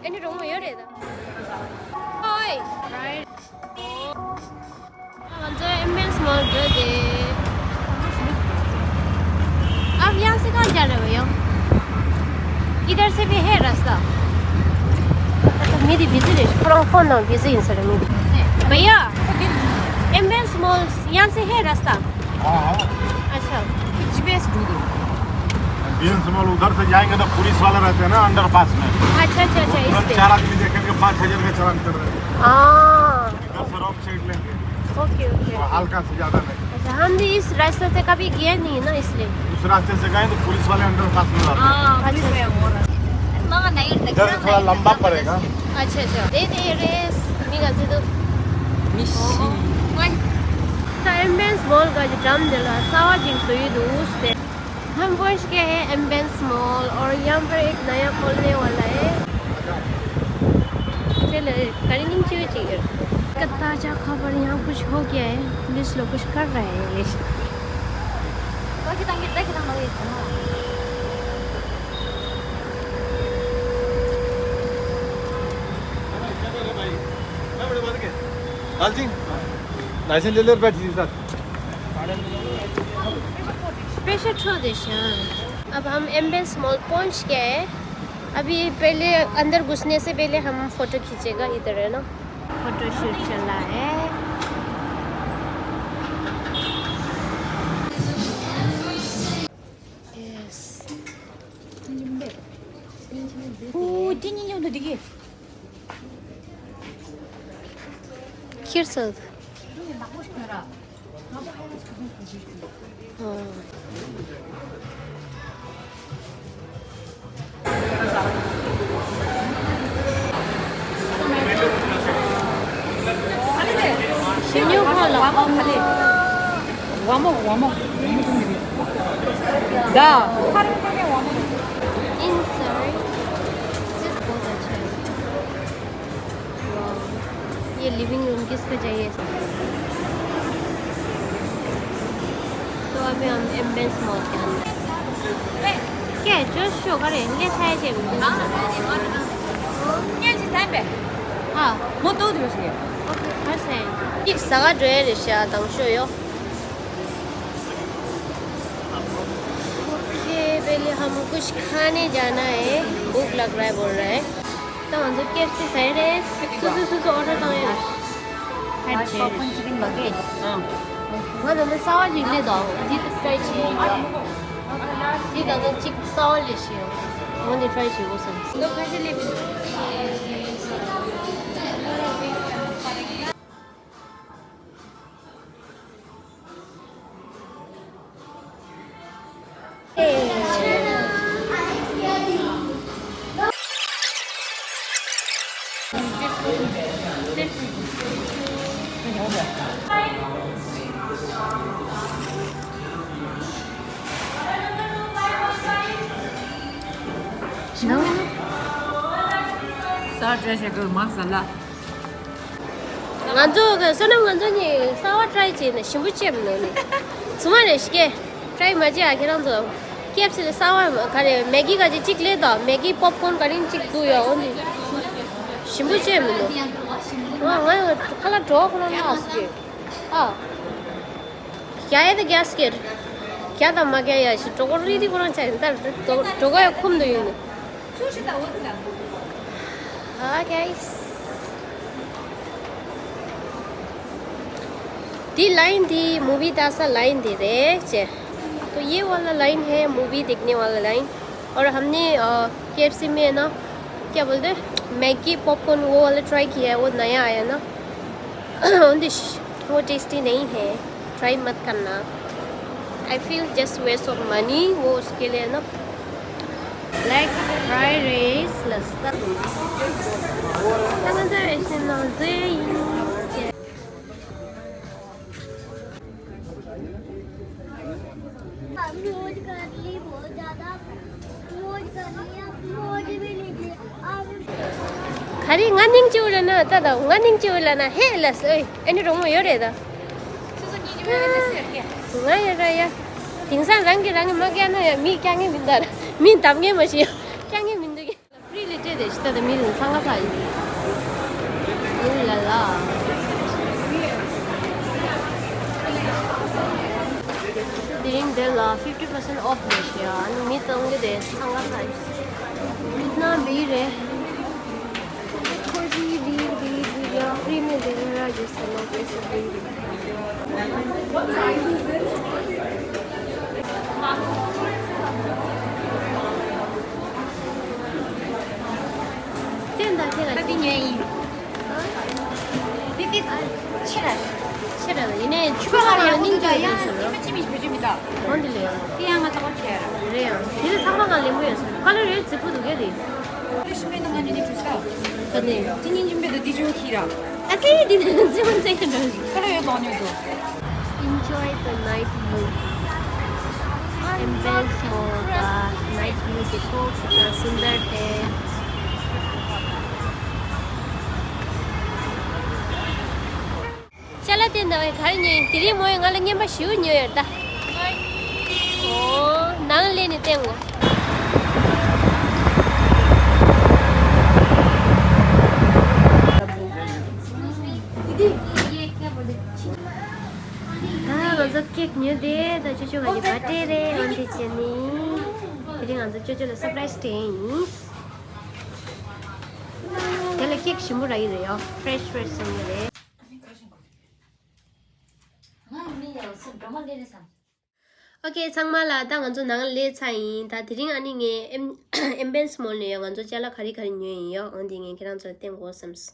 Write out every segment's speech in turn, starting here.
Any room here? Oi! Right. Another immense mountain. अब यहाँ से कहाँ जाना है भैया? इधर से भी है रास्ता। तो मेरी बिजी है। फोन ना बिजी इंसान मेरी। भैया, immense malls यहाँ से है रास्ता? हाँ। अच्छा। GPS ढूंढो। बीएन मॉल उधर से जाएंगे तो पुलिस वाले रहते हैं ना अंडर पास में। अच्छा इस पे। 4 आदमी देखेंगे 5,000 का चालान कर रहे हैं। हाँ। इधर से रॉन्ग साइड लेंगे। ओके। तो हल्का से ज्यादा नहीं। अच्छा हम भी इस रास्ते से कभी गए नहीं ना इसलिए। उस रास्ते से गए तो पुलिस वाले अंडर पास में रहते हैं। अच्छा। इधर से थोड़ा लंबा पड़ेगा। अच्छा। रेस निकल से तो। एम्बेंस मॉल का जो नाम दिला सावाजिंग सुई दूसरे हम पहुंच गए हैं एम्बेंस मॉल और यहाँ पर एक नया खोलने वाला है। चलो करेंगे चाहिए ताजा खबर यहाँ कुछ हो गया है पुलिस लोग कुछ कर रहे हैं लाइसेंस ले ले बैठिए सर। प्रेशर ट्रांजिशन अब हम एम्बेंस मॉल पहुंच गए। अभी पहले अंदर घुसने से पहले हम फोटो खींचेगा इधर है ना फोटो शूट चल रहा है। यस 찐인형도 되게. 킬서 막고 싶어라. 와먹. 나 파란색의 와먹. inside just बहुत अच्छा है। वाह ये लिविंग रूम किसको चाहिए? तो अभी हम एम्बेंस मॉल के अंदर क्या है जो शो करें ले छाए चे हाँ 뭐 떠들었어요? हर्ष है एक सगा जो है रिश्ता तंग शो यो पहले हम कुछ खाने जाना है भूख लग रहा है बोल रहा है तो हम तो KFC साइड है सुसु ऑर्डर करें popcorn chicken nugget. 맞아, 근데 싸워질래도 니도 트라이 치니까 니도 직 싸워리시요. 먼저 트라이 치고서. 너 가실래? 사드레시 그 마살라. 완전 그 선남 완전히 싸워 트라이 치네. 신부치 없는. 주말에 시게 트라이 맞지 않게랑도 KFC를 싸워 가래 매기가 찍래도 매기 팝콘 가린 찍도요. 언니 신부치 없는. 와 칼라 더 그런 나스게. 아. क्या है तो गैस के क्या था मैं क्या यार तो कर रही थी कौन चाहिए तो क्या खूब दो ये हाँ गाइस दी लाइन थी मूवी तासा लाइन थी चे तो ये वाला लाइन है मूवी देखने वाला लाइन और हमने KFC में है ना क्या बोलते मैगी पॉपकॉर्न वो वाला ट्राई किया है वो नया आया ना वो टेस्टी नहीं है ट्राई मत करना I feel just waste of money वो उसके लिए ना like fried rice लस्ता another is in मौज कर ली बहुत ज़्यादा मौज कर लिया मौज भी निकली अब खाली ngăn chiulana tada ngăn chiulana helas ơi anh rong mo yore da ngai ra ya tingsan rangi ma kya na mi kya nge mindar min tam nge ma shi kya nge mindu ge free le de इसका तो मिल 상가 사이. 일랄라. During the 50% off Russia, and meet only the 상가 사이. इतना भीड़ है. खोजी भीड़ या free में दे रहा है जैसे लोग ऐसे भीड़. 된다 걔가 사진 여행. 비비 칠할. 싫어요. 얘네 추가가 추가하는 야구가 야 있어요. 팀이 조심이다. 뭔들래요? 띠양아 저거 치해라. 그래요. 얘네 상방한 리무였어요. 칼로리 지푸도 게리. 신비는 간주니 불사. 근데 찐인 준비도 디조 키라. 아세이디는 지금 생각을 그래요 너녀도. enjoy the night view. एम्बेस मॉल का नाइट व्यू देखो कितना सुंदर है. चला tiền rồi khá nhiều tí mỗi người là nghiêm bắt xíu nhiều rồi ta. Ồ nắng lên thì tiền rồi. 먼저 케이크 뉴데 더 주주가지 바테레 언제쯤이 그리고 먼저 주주의 서프라이즈 데이스 델레 케이크 심으라이래요. 프레쉬 생일에. 오케이 장말라 당 먼저 나갈 레 차이 다 드링 아니게 엠벤스 몰네요. 먼저 잘라 가리 뉴예요. 언딩에 계란 절 땡고 sums.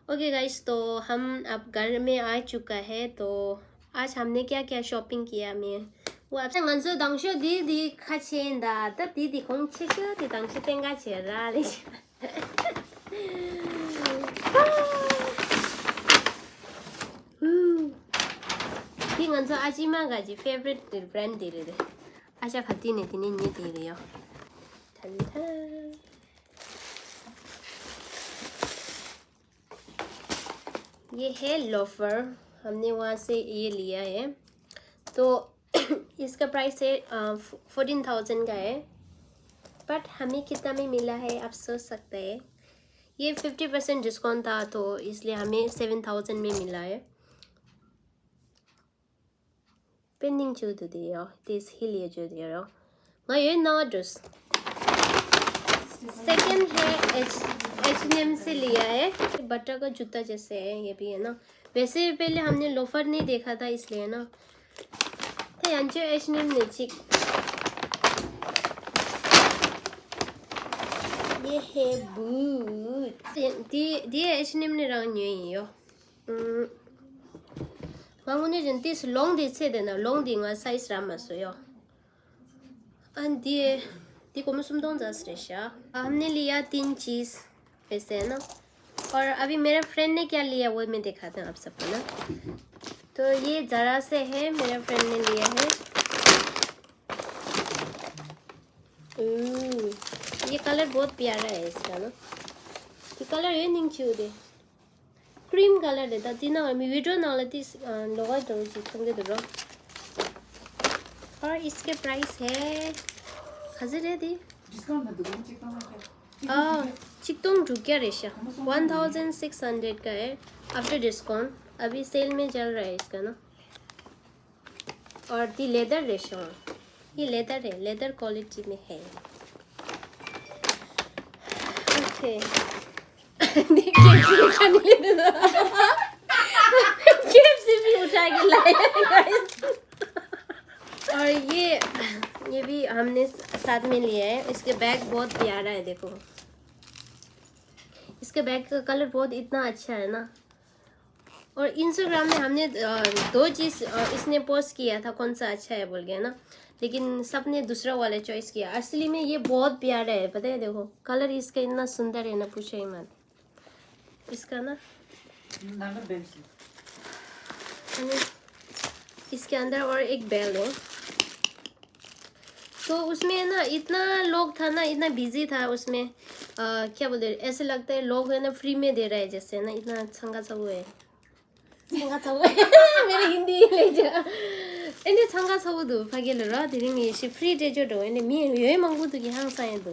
Okay guys तो हम अब घर में आ चुका है तो आज हमने क्या क्या शॉपिंग किया मैं वो आपसे गंसो दंगशो दीदी खाचेंदा तब दीदी कौन चेक दी दंगशो तेंगा चेरा ले दी गंसो आजिमा गाजी फेवरेट ब्रांड दे रहे आजा खाती ने तिने ये दे रहे हो ठंडा ये है लोफर हमने वहाँ से ये लिया है तो इसका प्राइस है 14,000 का है बट हमें कितना में मिला है आप सोच सकते हैं ये 50% डिस्काउंट था तो इसलिए हमें 7,000 में मिला है. पेंडिंग 줘도 돼요. This 힐리해줘도 돼요. 나 얘 넣어줬어. सेकेंड है H&M से लिया है बटर का जूता जैसे है ये भी है ना. वैसे पहले हमने लोफर नहीं देखा था इसलिए ना तो यांचे H&M ने चिक ये है बूट दिए H&M ने रंग न्यू이요. 방금에 전티스 롱 디체 되나 롱 딩아 사이즈 라마서요. 안 दिए दी को मुसुम दोन जासरेशा हमने लिया 3 चीज वैसे है ना. और अभी मेरे फ्रेंड ने क्या लिया वो मैं दिखाता हूँ आप सबको ना. तो ये ज़रा से है मेरे फ्रेंड ने लिया है. ये कलर बहुत प्यारा है इसका ना. ये कलर ये नहीं चाहिए क्रीम कलर है ताकि ना मैं वीडियो ना लेती लोगा तो जितने दे दो. और इसके प्राइस है खजर है दी चिकटोंग रुकिया रेशा 1,600 का है आफ्टर डिस्काउंट. अभी सेल में चल रहा है इसका ना. और दी लेदर रेशा ये लेदर है लेदर क्वालिटी में है. ओके भी उठा के लाया. और ये भी हमने साथ में लिया है. इसके बैग बहुत प्यारा है देखो. इसके बैग का कलर बहुत इतना अच्छा है ना. और इंस्टाग्राम में हमने 2 चीज़ इसने पोस्ट किया था कौन सा अच्छा है बोल गया ना. लेकिन सबने दूसरा वाला चॉइस किया. असली में ये बहुत प्यारा है पता है. देखो कलर इसका इतना सुंदर है ना पूछो ही मत. इसका ना इसके अंदर और एक बेल है. तो उसमें ना इतना लोग था ना इतना बिजी था उसमें क्या बोलते ऐसे लगता है लोग है ना फ्री में दे रहा है जैसे ना. इतना संगा सब है मेरे हिंदी ले जा इन्हें संगा सब दो भागे लो रा धीरे में ये फ्री दे जो दो इन्हें मैं ये मंगू तो कि हाँ साये दो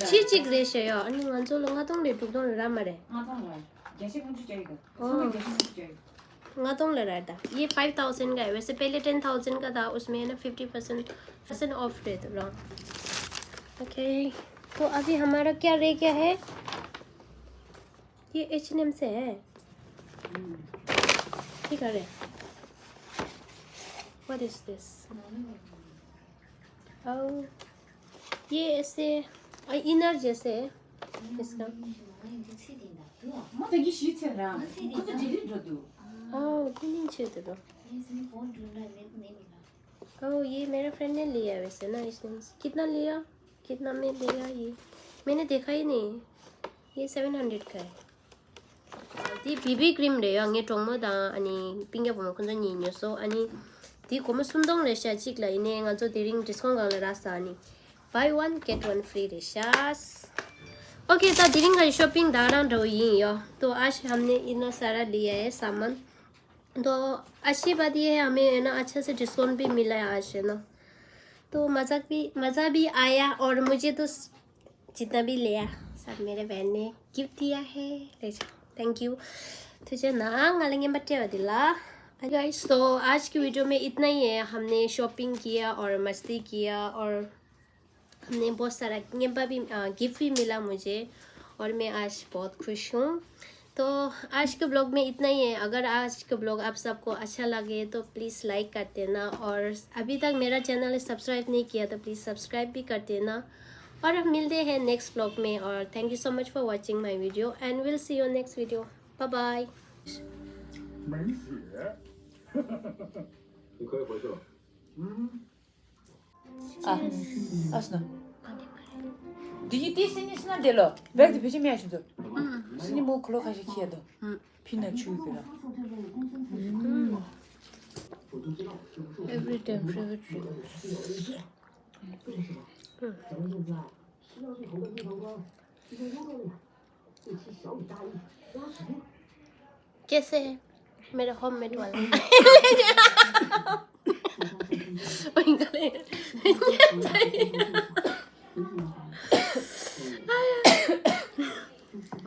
치직 레셔요. 아니 완전 롱아동 레 북동이란 말에. ंगातों ले रहा था ये 5000 का है वैसे पहले 10,000 का था उसमें ना 50% ऑफ रहता था ओके तो अभी हमारा क्या रह गया है ये H&M से है ठीक है व्हाट इज दिस ये ऐसे इनर जैसे है इसका क्लीनिंग चाहिए तो ये मेरा फ्रेंड ने लिया वैसे ना इसने कितना लिया कितना में लिया ये मैंने देखा ही नहीं ये 700 का है दी BB क्रीम रे अंगे टोंगमोदा 아니 핑게 보면 건전히 있어서 아니 디 고무 순동 레샤 찍라 이네 가서 디링 디스카운트 가라 라사 아니 buy one get one free रेशास ओके तो डिलिंग का शॉपिंग दारान रही है तो आज हमने इतना सारा लिया है सामान तो अच्छी बात ये है हमें है ना अच्छा से डिस्काउंट भी मिला है आज है ना तो मज़ा भी आया और मुझे तो जितना भी लिया सब मेरे बहन ने गिफ्ट दिया है थैंक यू तुझे ना गालेंगे बच्चे बदिला गाइस तो आज की वीडियो में इतना ही है हमने शॉपिंग किया और मस्ती किया और हमने बहुत सारा गिफ्ट भी मिला मुझे और मैं आज बहुत खुश हूँ तो आज के ब्लॉग में इतना ही है अगर आज का ब्लॉग आप सबको अच्छा लगे तो प्लीज़ लाइक कर देना और अभी तक मेरा चैनल सब्सक्राइब नहीं किया तो प्लीज़ सब्सक्राइब भी कर देना और हम मिलते हैं नेक्स्ट ब्लॉग में और thank you so much for watching my video and will see you next video bye bye 你可以回去了。 Asna. Digi ti sini sina delo. Bek de peşime yaşadı. Sini mo klo kaşı kiyadı. Pina çuykura. Every time favorite. कैसे है मेरा homemade वाला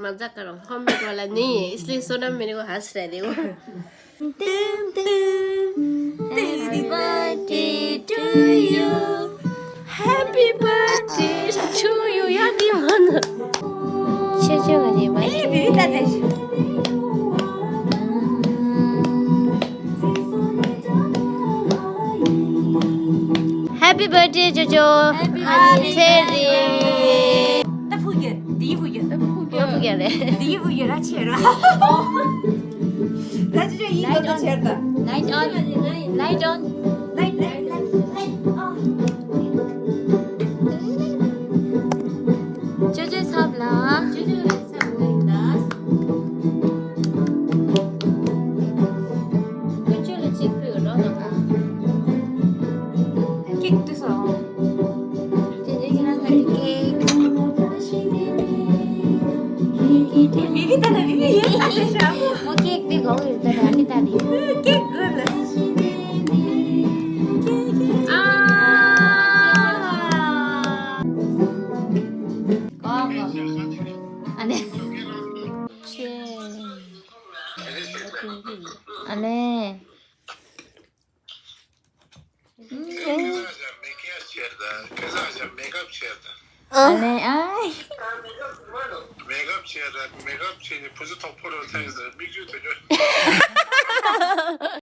मजाक कर रहा हूँ homemade वाला नहीं है इसलिए सोनम मेरे को हंस रहे थे वो happy birthday to you happy birthday to you यार दी मन शेषो गजे भाई Biri tateş. Happy birthday Jojo happy birthday Da fuge. Di fuge. 뭐 그게 Di fuge la çera. La çera iyi da çerda. Light on light on 조조 sabla 조조 sabla 그쪽으로 찍고요 너가 Kek tusa. 조조랑 할게 Biri tane biri ye tateş abi. 뭐 케이크 비 거기 일단 안에 다리 Kek gırla. 안에 안에 안에 아이 Makeup şeyini, puzu topu ortaya bir gün